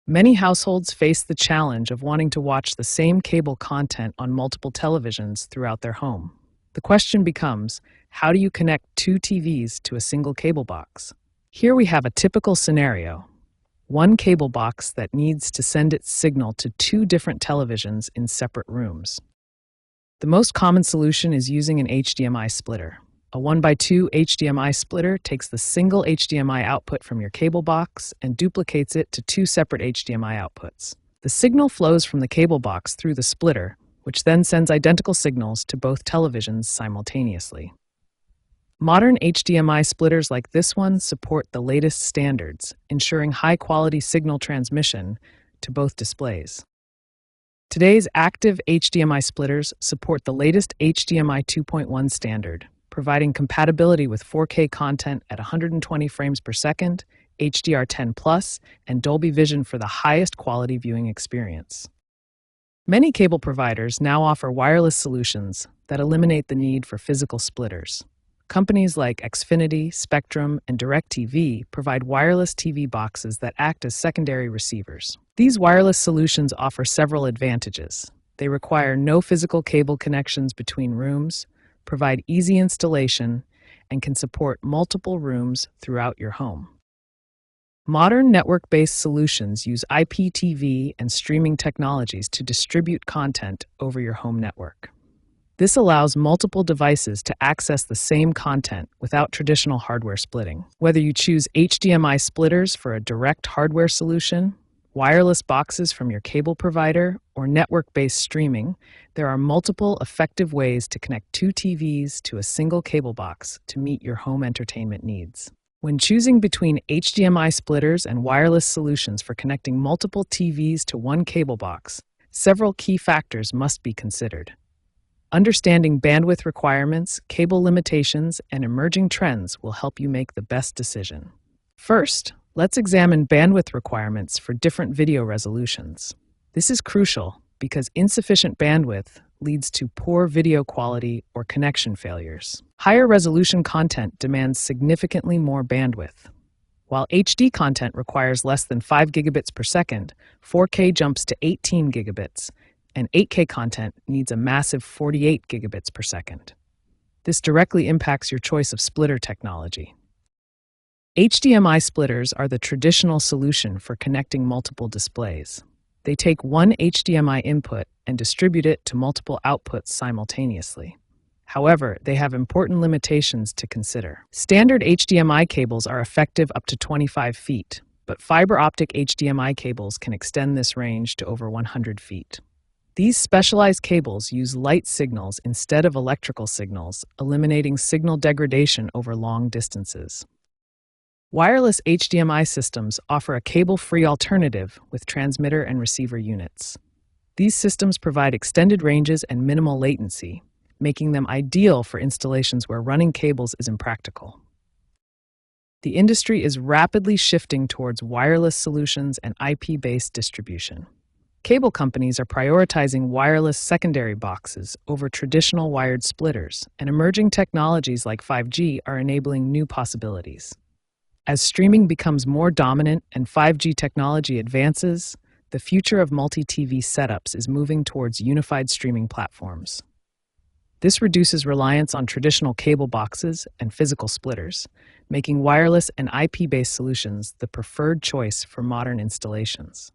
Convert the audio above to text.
Many households face the challenge of wanting to watch the same cable content on multiple televisions throughout their home. The question becomes, how do you connect two TVs to a single cable box? Here we have a typical scenario. One cable box that needs to send its signal to two different televisions in separate rooms. The most common solution is using an HDMI splitter. A 1x2 HDMI splitter takes the single HDMI output from your cable box and duplicates it to two separate HDMI outputs. The signal flows from the cable box through the splitter, which then sends identical signals to both televisions simultaneously. Modern HDMI splitters like this one support the latest standards, ensuring high-quality signal transmission to both displays. Today's active HDMI splitters support the latest HDMI 2.1 standard, providing compatibility with 4K content at 120 frames per second, HDR10+, and Dolby Vision for the highest quality viewing experience. Many cable providers now offer wireless solutions that eliminate the need for physical splitters. Companies like Xfinity, Spectrum, and DirecTV provide wireless TV boxes that act as secondary receivers. These wireless solutions offer several advantages. They require no physical cable connections between rooms, provide easy installation, and can support multiple rooms throughout your home. Modern network-based solutions use IPTV and streaming technologies to distribute content over your home network. This allows multiple devices to access the same content without traditional hardware splitting. Whether you choose HDMI splitters for a direct hardware solution, wireless boxes from your cable provider, or network-based streaming, there are multiple effective ways to connect two TVs to a single cable box to meet your home entertainment needs. When choosing between HDMI splitters and wireless solutions for connecting multiple TVs to one cable box, several key factors must be considered. Understanding bandwidth requirements, cable limitations, and emerging trends will help you make the best decision. First, let's examine bandwidth requirements for different video resolutions. This is crucial because insufficient bandwidth leads to poor video quality or connection failures. Higher resolution content demands significantly more bandwidth. While HD content requires less than 5 gigabits per second, 4K jumps to 18 gigabits, and 8K content needs a massive 48 gigabits per second. This directly impacts your choice of splitter technology. HDMI splitters are the traditional solution for connecting multiple displays. They take one HDMI input and distribute it to multiple outputs simultaneously. However, they have important limitations to consider. Standard HDMI cables are effective up to 25 feet, but fiber optic HDMI cables can extend this range to over 100 feet. These specialized cables use light signals instead of electrical signals, eliminating signal degradation over long distances. Wireless HDMI systems offer a cable-free alternative with transmitter and receiver units. These systems provide extended ranges and minimal latency, making them ideal for installations where running cables is impractical. The industry is rapidly shifting towards wireless solutions and IP-based distribution. Cable companies are prioritizing wireless secondary boxes over traditional wired splitters, and emerging technologies like 5G are enabling new possibilities. As streaming becomes more dominant and 5G technology advances, the future of multi-TV setups is moving towards unified streaming platforms. This reduces reliance on traditional cable boxes and physical splitters, making wireless and IP-based solutions the preferred choice for modern installations.